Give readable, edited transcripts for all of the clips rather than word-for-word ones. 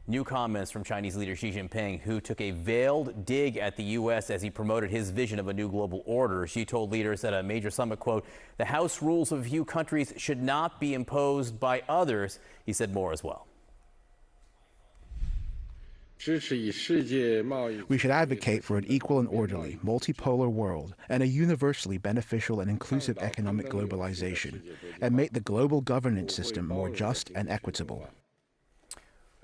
New comments from Chinese leader Xi Jinping, who took a veiled dig at the U.S. as he promoted his vision of a new global order. Xi told leaders at a major summit, quote, "The house rules of a few countries should not be imposed by others." He said more as well. We should advocate for an equal and orderly, multipolar world and a universally beneficial and inclusive economic globalization, and make the global governance system more just and equitable.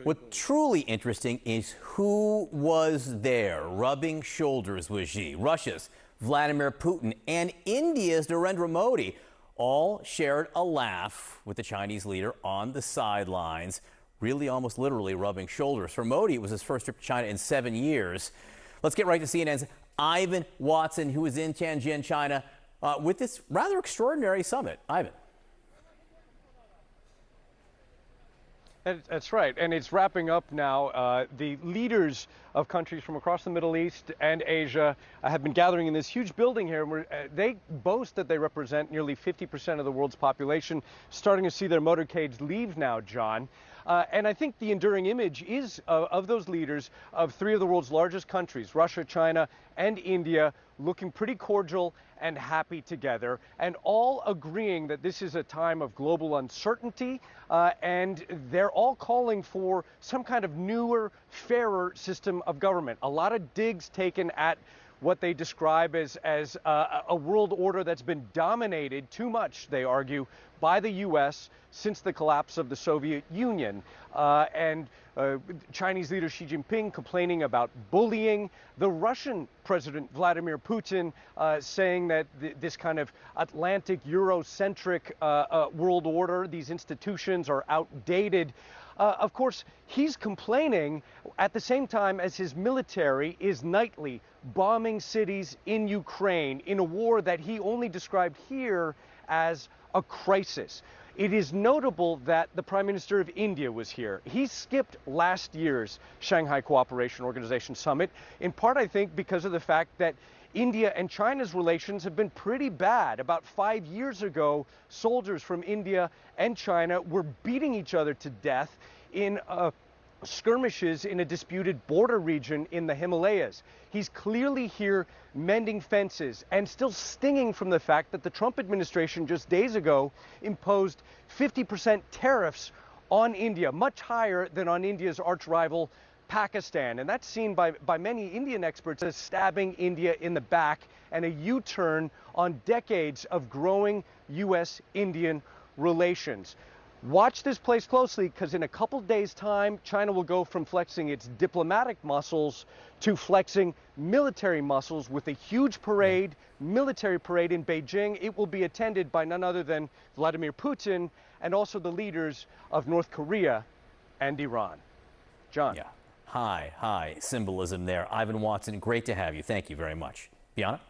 What truly interesting is who was there rubbing shoulders with Xi. Russia's Vladimir Putin and India's Narendra Modi all shared a laugh with the Chinese leader on the sidelines, really almost literally rubbing shoulders. For Modi, it was his first trip to China in 7 years. Let's get right to CNN's Ivan Watson, who is in Tianjin, China, with this rather extraordinary summit. Ivan. That's right, and it's wrapping up now. The leaders of countries from across the Middle East and Asia have been gathering in this huge building here, where they boast that they represent nearly 50% of the world's population, starting to see their motorcades leave now, John. And I think the enduring image is of those leaders of three of the world's largest countries, Russia, China, and India, looking pretty cordial and happy together, and all agreeing that this is a time of global uncertainty, and they're all calling for some kind of newer, fairer system of government. A lot of digs taken at what they describe as a world order that's been dominated too much, they argue, by the U.S. since the collapse of the Soviet Union. Chinese leader Xi Jinping complaining about bullying. The Russian President Vladimir Putin saying that this kind of Atlantic Eurocentric world order, these institutions are outdated. Of course, he's complaining at the same time as his military is nightly bombing cities in Ukraine in a war that he only described here as a crisis. It is notable that the Prime Minister of India was here. He skipped last year's Shanghai Cooperation Organization summit, in part, I think, because of the fact that India and China's relations have been pretty bad. About 5 years ago, soldiers from India and China were beating each other to death in skirmishes in a disputed border region in the Himalayas. He's clearly here mending fences and still stinging from the fact that the Trump administration just days ago imposed 50% tariffs on India, much higher than on India's arch rival Pakistan. And that's seen by many Indian experts as stabbing India in the back and a U-turn on decades of growing U.S.-Indian relations. Watch this place closely, because in a couple days' time, China will go from flexing its diplomatic muscles to flexing military muscles with a huge parade, military parade in Beijing. It will be attended by none other than Vladimir Putin and also the leaders of North Korea and Iran. John. Yeah, high symbolism there. Ivan Watson, great to have you. Thank you very much. Bianna?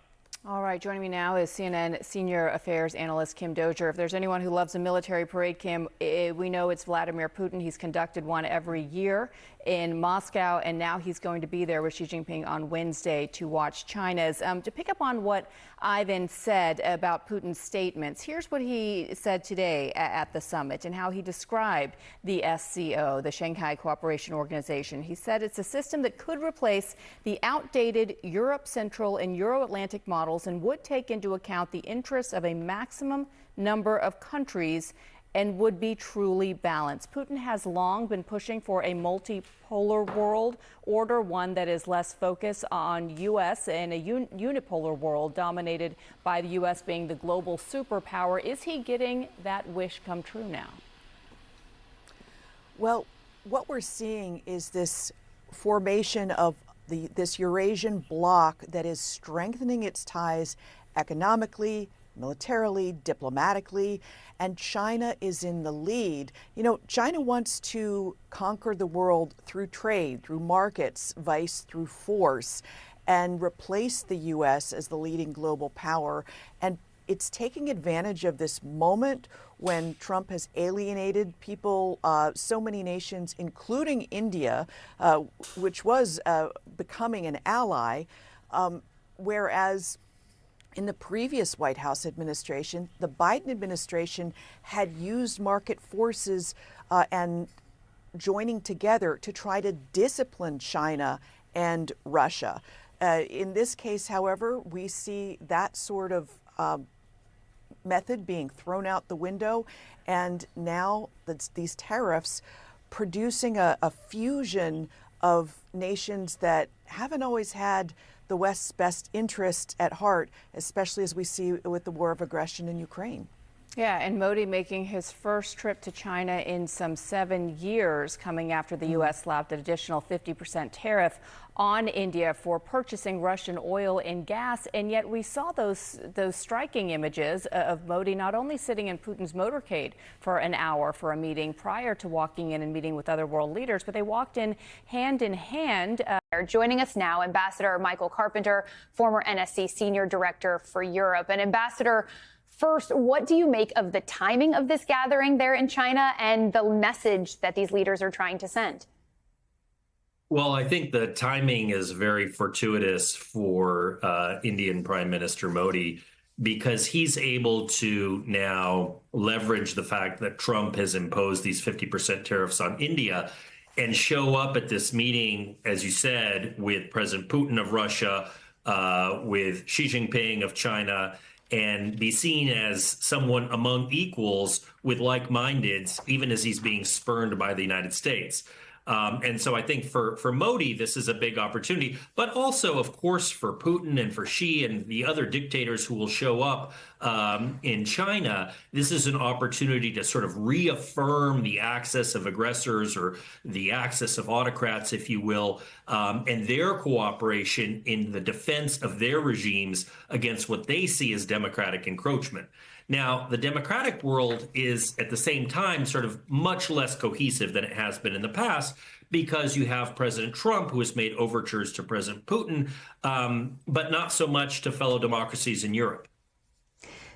All right, joining me now is CNN senior affairs analyst Kim Dozier. If there's anyone who loves a military parade, Kim, we know it's Vladimir Putin. He's conducted one every year in Moscow, and now he's going to be there with Xi Jinping on Wednesday to watch China's. To pick up on what Ivan said about Putin's statements, here's what he said today at the summit and how he described the SCO, the Shanghai Cooperation Organization. He said it's a system that could replace the outdated Europe Central and Euro-Atlantic models and would take into account the interests of a maximum number of countries and would be truly balanced. Putin has long been pushing for a multipolar world order, one that is less focused on U.S. and a unipolar world dominated by the U.S. being the global superpower. Is he getting that wish come true now? Well, what we're seeing is this formation of this Eurasian bloc that is strengthening its ties economically, militarily, diplomatically, and China is in the lead. You know, China wants to conquer the world through trade, through markets, vice through force, and replace the U.S. as the leading global power. And it's taking advantage of this moment when Trump has alienated people, so many nations, including India, which was becoming an ally, whereas in the previous White House administration, the Biden administration had used market forces and joining together to try to discipline China and Russia. In this case, however, we see that sort of method being thrown out the window, and now these tariffs producing a fusion of nations that haven't always had the West's best interest at heart, especially as we see with the war of aggression in Ukraine. Yeah, and Modi making his first trip to China in some 7 years, coming after the U.S. slapped an additional 50% tariff on India for purchasing Russian oil and gas. And yet we saw those striking images of Modi not only sitting in Putin's motorcade for an hour for a meeting prior to walking in and meeting with other world leaders, but they walked in hand. Joining us now, Ambassador Michael Carpenter, former NSC Senior Director for Europe. And Ambassador, first, what do you make of the timing of this gathering there in China and the message that these leaders are trying to send? Well, I think the timing is very fortuitous for Indian Prime Minister Modi, because he's able to now leverage the fact that Trump has imposed these 50% tariffs on India and show up at this meeting, as you said, with President Putin of Russia, with Xi Jinping of China, and be seen as someone among equals with like-mindeds, even as he's being spurned by the United States. And so I think for Modi, this is a big opportunity, but also, of course, for Putin and for Xi and the other dictators who will show up in China, this is an opportunity to sort of reaffirm the axis of aggressors, or the axis of autocrats, if you will, and their cooperation in the defense of their regimes against what they see as democratic encroachment. Now, the democratic world is at the same time sort of much less cohesive than it has been in the past, because you have President Trump, who has made overtures to President Putin, but not so much to fellow democracies in Europe.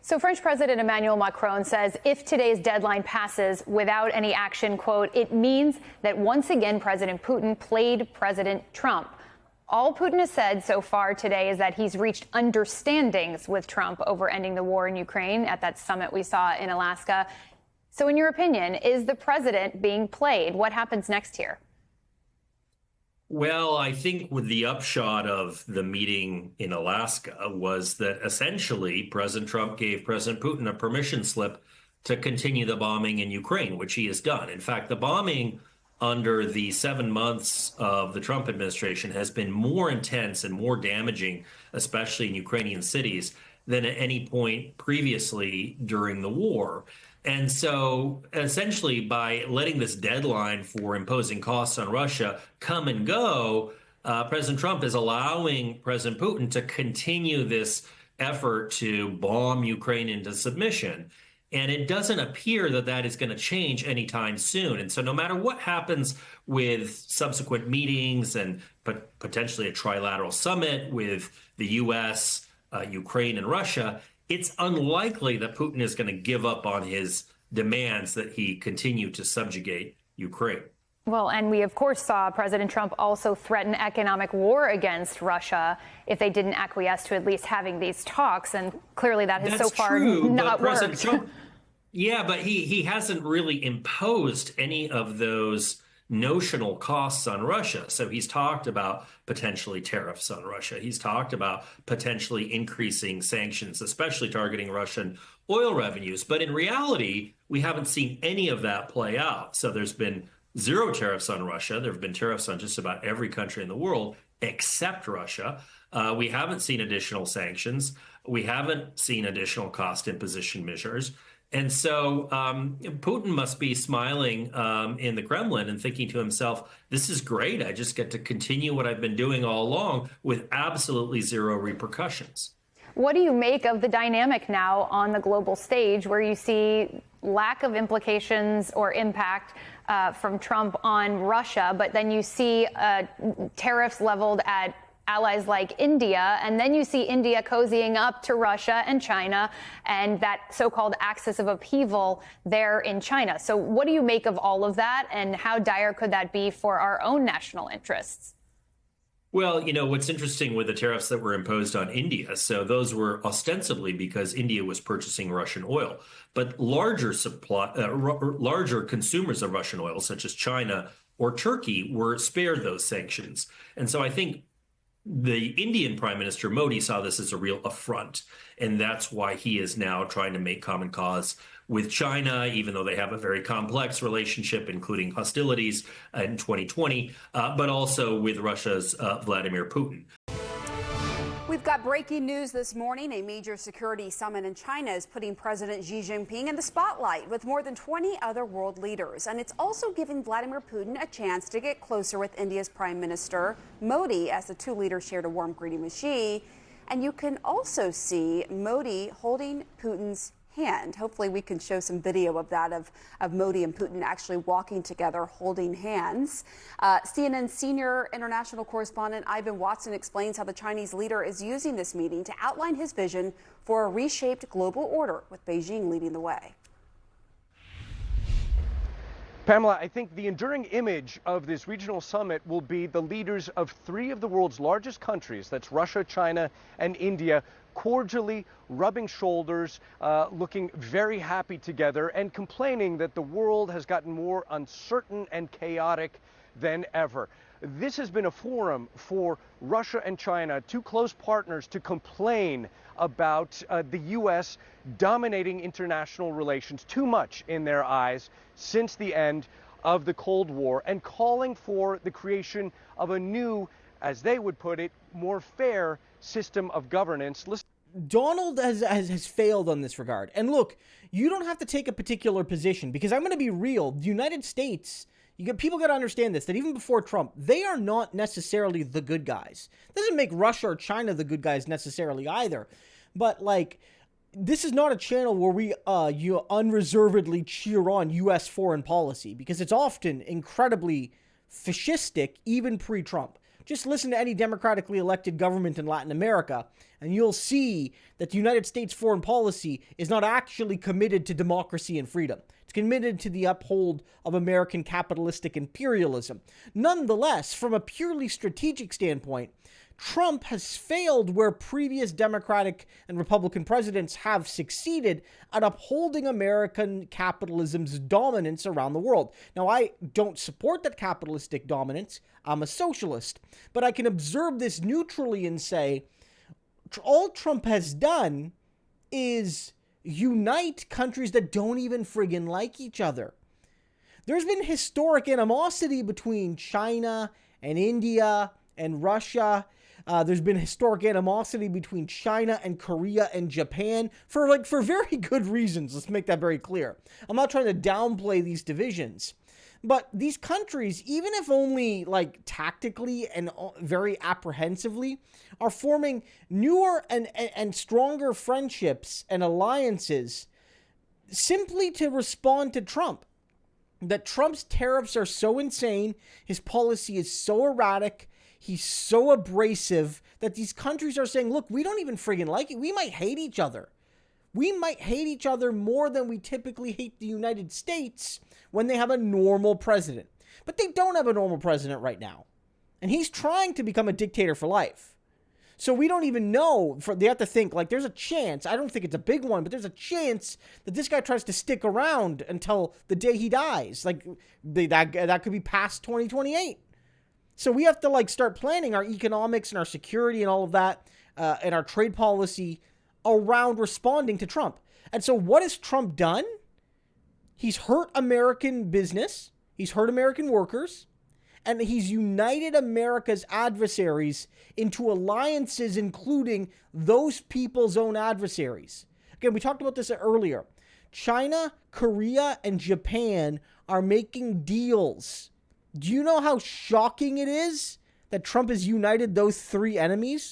So French President Emmanuel Macron says if today's deadline passes without any action, quote, it means that once again President Putin played President Trump. All Putin has said so far today is that he's reached understandings with Trump over ending the war in Ukraine at that summit we saw in Alaska. So in your opinion, is the president being played? What happens next here? Well, I think with the upshot of the meeting in Alaska was that essentially President Trump gave President Putin a permission slip to continue the bombing in Ukraine, which he has done. In fact, the bombing under the 7 months of the Trump administration has been more intense and more damaging, especially in Ukrainian cities, than at any point previously during the war. And so essentially by letting this deadline for imposing costs on Russia come and go, President Trump is allowing President Putin to continue this effort to bomb Ukraine into submission. And it doesn't appear that that is going to change anytime soon. And so no matter what happens with subsequent meetings and potentially a trilateral summit with the U.S., Ukraine, and Russia, it's unlikely that Putin is going to give up on his demands that he continue to subjugate Ukraine. Well, and we, of course, saw President Trump also threaten economic war against Russia if they didn't acquiesce to at least having these talks. And clearly that has so far not worked. Trump, yeah, but he hasn't really imposed any of those notional costs on Russia. So he's talked about potentially tariffs on Russia. He's talked about potentially increasing sanctions, especially targeting Russian oil revenues. But in reality, we haven't seen any of that play out. So there's been zero tariffs on Russia. There have been tariffs on just about every country in the world except Russia. We haven't seen additional sanctions. We haven't seen additional cost imposition measures. And so Putin must be smiling in the Kremlin and thinking to himself, this is great. I just get to continue what I've been doing all along with absolutely zero repercussions. What do you make of the dynamic now on the global stage where you see lack of implications or impact from Trump on Russia, but then you see tariffs leveled at allies like India, and then you see India cozying up to Russia and China and that so-called axis of upheaval there in China. So what do you make of all of that, and how dire could that be for our own national interests? Well, what's interesting with the tariffs that were imposed on India, so those were ostensibly because India was purchasing Russian oil, but larger consumers of Russian oil, such as China or Turkey, were spared those sanctions. And so I think the Indian Prime Minister Modi saw this as a real affront, and that's why he is now trying to make common cause with China, even though they have a very complex relationship, including hostilities in 2020, but also with Russia's Vladimir Putin. We've got breaking news this morning. A major security summit in China is putting President Xi Jinping in the spotlight with more than 20 other world leaders. And it's also giving Vladimir Putin a chance to get closer with India's Prime Minister Modi, as the two leaders shared a warm greeting with Xi. And you can also see Modi holding Putin's hand. Hopefully we can show some video of that, of Modi and Putin actually walking together, holding hands. CNN senior international correspondent Ivan Watson explains how the Chinese leader is using this meeting to outline his vision for a reshaped global order, with Beijing leading the way. Pamela, I think the enduring image of this regional summit will be the leaders of three of the world's largest countries, that's Russia, China, and India, cordially rubbing shoulders, looking very happy together, and complaining that the world has gotten more uncertain and chaotic than ever. This has been a forum for Russia and China, two close partners, to complain about the U.S. dominating international relations too much in their eyes since the end of the Cold War, and calling for the creation of a new, as they would put it, more fair system of governance. Donald has failed on this regard. And look, you don't have to take a particular position, because I'm going to be real. The United States, people got to understand this, that even before Trump, they are not necessarily the good guys. It doesn't make Russia or China the good guys necessarily either. But this is not a channel where we unreservedly cheer on U.S. foreign policy, because it's often incredibly fascistic, even pre-Trump. Just listen to any democratically elected government in Latin America, and you'll see that the United States foreign policy is not actually committed to democracy and freedom. It's committed to the uphold of American capitalistic imperialism. Nonetheless, from a purely strategic standpoint, Trump has failed where previous Democratic and Republican presidents have succeeded at upholding American capitalism's dominance around the world. Now, I don't support that capitalistic dominance. I'm a socialist. But I can observe this neutrally and say, all Trump has done is unite countries that don't even friggin' like each other. There's been historic animosity between China and India and Russia. There's been historic animosity between China and Korea and Japan for very good reasons. Let's make that very clear. I'm not trying to downplay these divisions, but these countries, even if only tactically and very apprehensively, are forming newer and stronger friendships and alliances simply to respond to Trump. That Trump's tariffs are so insane, his policy is so erratic, he's so abrasive, that these countries are saying, look, we don't even friggin' like it. We might hate each other. We might hate each other more than we typically hate the United States when they have a normal president. But they don't have a normal president right now. And he's trying to become a dictator for life. So we don't even know. They have to think, there's a chance, I don't think it's a big one, but there's a chance that this guy tries to stick around until the day he dies. That could be past 2028. So we have to start planning our economics and our security and all of that, and our trade policy around responding to Trump. And so what has Trump done? He's hurt American business. He's hurt American workers. And he's united America's adversaries into alliances, including those people's own adversaries. Again, we talked about this earlier. China, Korea, and Japan are making deals. Do you know how shocking it is that Trump has united those three enemies?